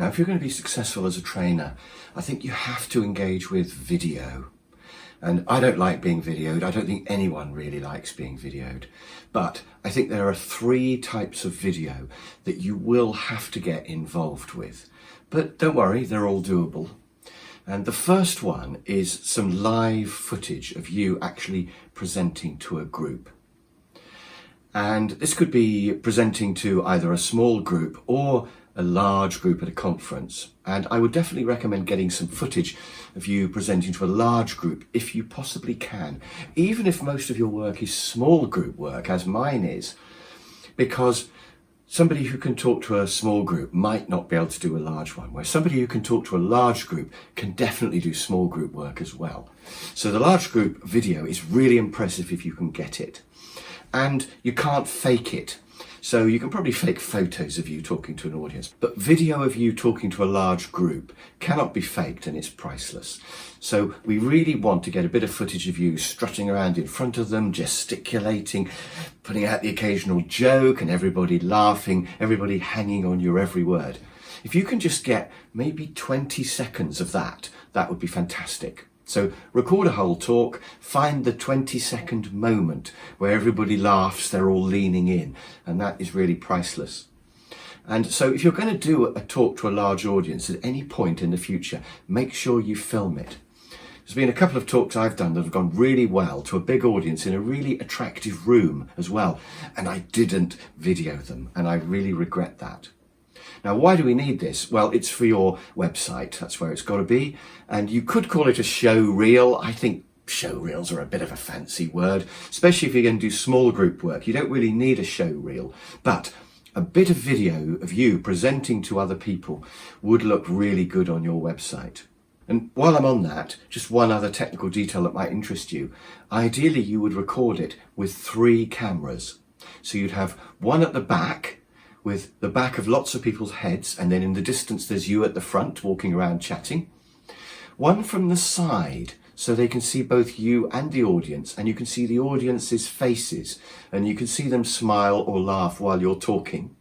Now, if you're going to be successful as a trainer, I think you have to engage with video. And I don't like being videoed. I don't think anyone really likes being videoed. But I think there are 3 types of video that you will have to get involved with. But don't worry, they're all doable. And the first one is some live footage of you actually presenting to a group. And this could be presenting to either a small group or a large group at a conference. And I would definitely recommend getting some footage of you presenting to a large group if you possibly can, even if most of your work is small group work, as mine is, because somebody who can talk to a small group might not be able to do a large one, where somebody who can talk to a large group can definitely do small group work as well. So the large group video is really impressive if you can get it. And you can't fake it. So you can probably fake photos of you talking to an audience, but video of you talking to a large group cannot be faked, and it's priceless. So we really want to get a bit of footage of you strutting around in front of them, gesticulating, putting out the occasional joke, and everybody laughing, everybody hanging on your every word. If you can just get maybe 20 seconds of that, that would be fantastic. So record a whole talk, find the 20-second moment where everybody laughs, they're all leaning in, and that is really priceless. And so if you're going to do a talk to a large audience at any point in the future, make sure you film it. There's been a couple of talks I've done that have gone really well to a big audience in a really attractive room as well, and I didn't video them, and I really regret that. Now, why do we need this? Well, it's for your website. That's where it's got to be. And you could call it a showreel. I think showreels are a bit of a fancy word, especially if you're going to do small group work. You don't really need a showreel, but a bit of video of you presenting to other people would look really good on your website. And while I'm on that, just one other technical detail that might interest you. Ideally, you would record it with 3 cameras. So you'd have one at the back, with the back of lots of people's heads, and then in the distance there's you at the front walking around chatting. One from the side, so they can see both you and the audience, and you can see the audience's faces, and you can see them smile or laugh while you're talking.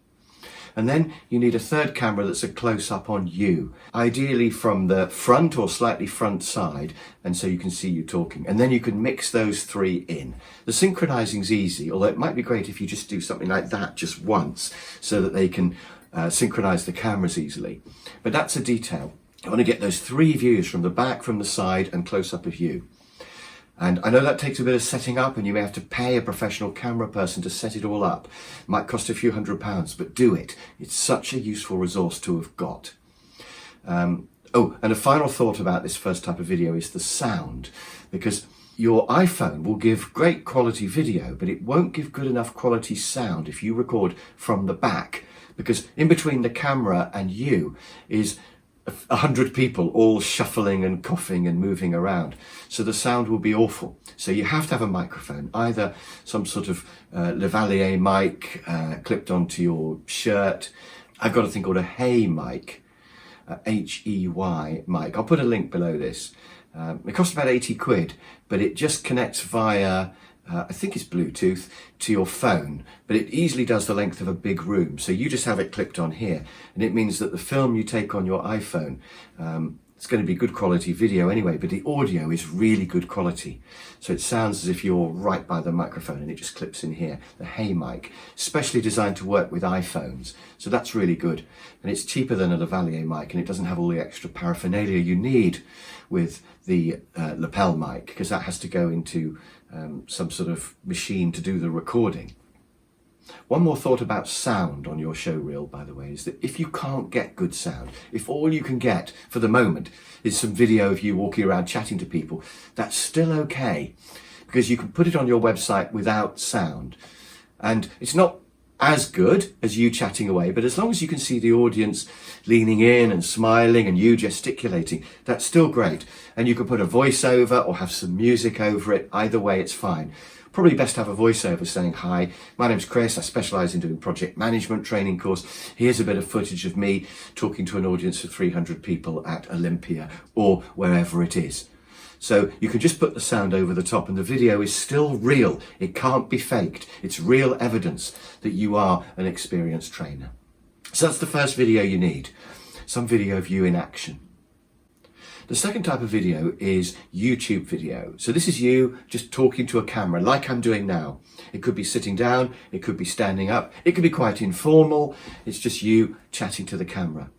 And then you need a 3rd camera that's a close-up on you, ideally from the front or slightly front side, and so you can see you talking. And then you can mix those 3 in. The synchronizing's easy, although it might be great if you just do something like that just once, so that they can synchronize the cameras easily. But that's a detail. You want to get those 3 views from the back, from the side, and close-up of you. And I know that takes a bit of setting up, and you may have to pay a professional camera person to set it all up. It might cost a few £100s, but do it. It's such a useful resource to have got. And a final thought about this first type of video is the sound, because your iPhone will give great quality video, but it won't give good enough quality sound if you record from the back, because in between the camera and you is 100 people all shuffling and coughing and moving around. So the sound will be awful. So you have to have a microphone, either some sort of lavalier mic clipped onto your shirt. I've got a thing called a Hey mic, H-E-Y mic. I'll put a link below this. It costs about 80 quid, but it just connects via I think it's Bluetooth, to your phone, but it easily does the length of a big room. So you just have it clipped on here, and it means that the film you take on your iPhone, it's going to be good quality video anyway, but the audio is really good quality. So it sounds as if you're right by the microphone, and it just clips in here. The Hey mic, specially designed to work with iPhones. So that's really good. And it's cheaper than a lavalier mic, and it doesn't have all the extra paraphernalia you need with the lapel mic, because that has to go into some sort of machine to do the recording. One more thought about sound on your showreel, by the way, is that if you can't get good sound, if all you can get for the moment is some video of you walking around chatting to people, that's still okay, because you can put it on your website without sound. And it's not as good as you chatting away, but as long as you can see the audience leaning in and smiling and you gesticulating, that's still great. And you can put a voiceover or have some music over it. Either way, it's fine. Probably best to have a voiceover saying, "Hi, my name's Chris. I specialise in doing project management training course. Here's a bit of footage of me talking to an audience of 300 people at Olympia," or wherever it is. So you can just put the sound over the top, and the video is still real. It can't be faked. It's real evidence that you are an experienced trainer. So that's the first video you need. some video of you in action. The second type of video is YouTube video. So this is you just talking to a camera like I'm doing now. It could be sitting down, it could be standing up, it could be quite informal. It's just you chatting to the camera.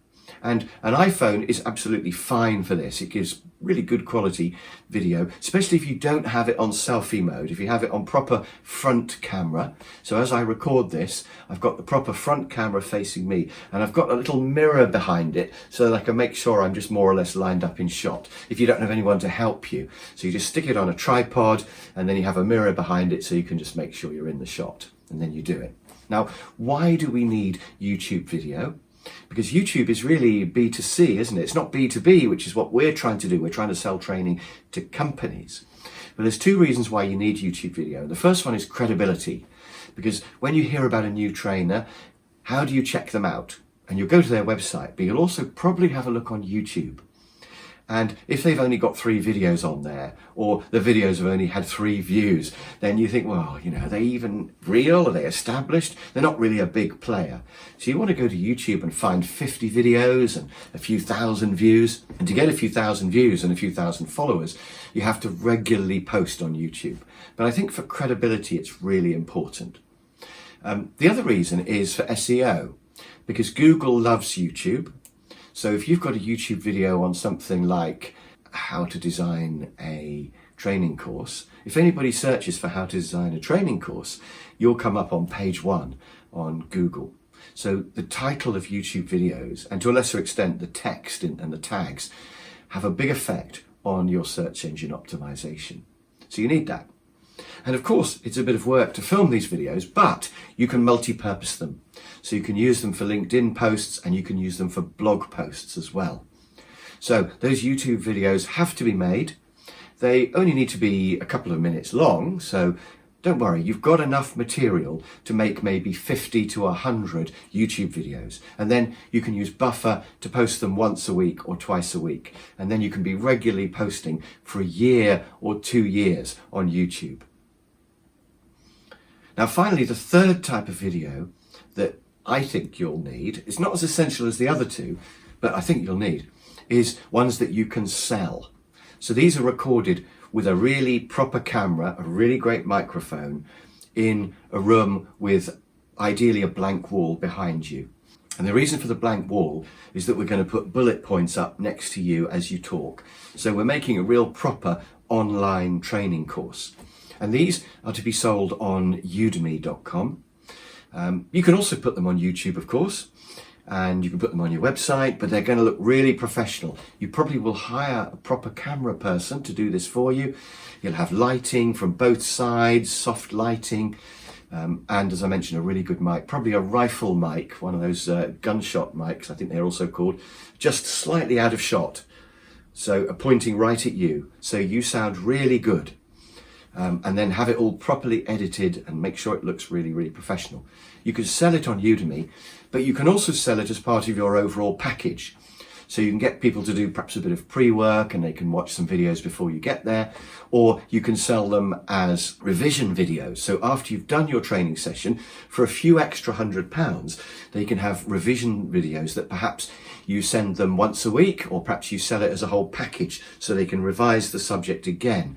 And an iPhone is absolutely fine for this. It gives really good quality video, especially if you don't have it on selfie mode, if you have it on proper front camera. So as I record this, I've got the proper front camera facing me, and I've got a little mirror behind it so that I can make sure I'm just more or less lined up in shot if you don't have anyone to help you. So you just stick it on a tripod, and then you have a mirror behind it so you can just make sure you're in the shot, and then you do it. Now, why do we need YouTube video? Because YouTube is really B2C, isn't it? It's not B2B, which is what we're trying to do. We're trying to sell training to companies. But there's two reasons why you need YouTube video. The first one is credibility, because when you hear about a new trainer, how do you check them out? And you'll go to their website, but you'll also probably have a look on YouTube. And if they've only got 3 videos on there, or the videos have only had 3 views, then you think, well, you know, are they even real? Are they established? They're not really a big player. So you want to go to YouTube and find 50 videos and a few thousand views. And to get a few thousand views and a few thousand followers, you have to regularly post on YouTube. But I think for credibility, it's really important. The other reason is for SEO, because Google loves YouTube. So if you've got a YouTube video on something like how to design a training course, if anybody searches for how to design a training course, you'll come up on page 1 on Google. So the title of YouTube videos, and to a lesser extent the text and the tags, have a big effect on your search engine optimization. So you need that. And of course, it's a bit of work to film these videos, but you can multi-purpose them. So you can use them for LinkedIn posts, and you can use them for blog posts as well. So those YouTube videos have to be made. They only need to be a couple of minutes long, so don't worry, you've got enough material to make maybe 50 to 100 YouTube videos. And then you can use Buffer to post them once a week or twice a week. And then you can be regularly posting for a year or 2 years on YouTube. Now finally, the third type of video that I think you'll need, it's not as essential as the other two, but I think you'll need, is ones that you can sell. So these are recorded with a really proper camera, a really great microphone, in a room with ideally a blank wall behind you. And the reason for the blank wall is that we're going to put bullet points up next to you as you talk. So we're making a real proper online training course. And these are to be sold on udemy.com. You can also put them on YouTube, of course, and you can put them on your website, but they're going to look really professional. You probably will hire a proper camera person to do this for you. You'll have lighting from both sides, soft lighting, and as I mentioned, a really good mic, probably a rifle mic, one of those gunshot mics, I think they're also called, just slightly out of shot. So pointing right at you, so you sound really good. And then have it all properly edited and make sure it looks really, really professional. You can sell it on Udemy, but you can also sell it as part of your overall package. So you can get people to do perhaps a bit of pre-work and they can watch some videos before you get there, or you can sell them as revision videos. So after you've done your training session, for a few extra £100, they can have revision videos that perhaps you send them once a week, or perhaps you sell it as a whole package so they can revise the subject again.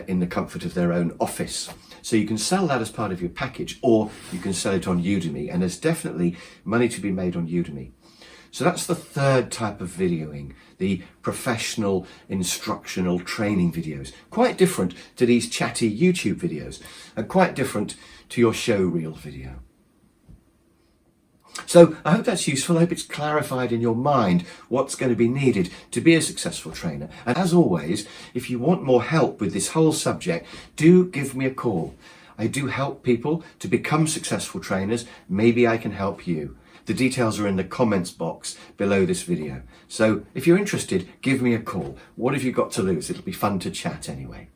In the comfort of their own office. So you can sell that as part of your package, or you can sell it on Udemy, and there's definitely money to be made on Udemy. So that's the third type of videoing, the professional instructional training videos. Quite different to these chatty YouTube videos, and quite different to your Showreel video. So I hope that's useful. I hope it's clarified in your mind what's going to be needed to be a successful trainer. And as always, if you want more help with this whole subject, do give me a call. I do help people to become successful trainers. Maybe I can help you. The details are in the comments box below this video. So if you're interested, give me a call. What have you got to lose? It'll be fun to chat anyway.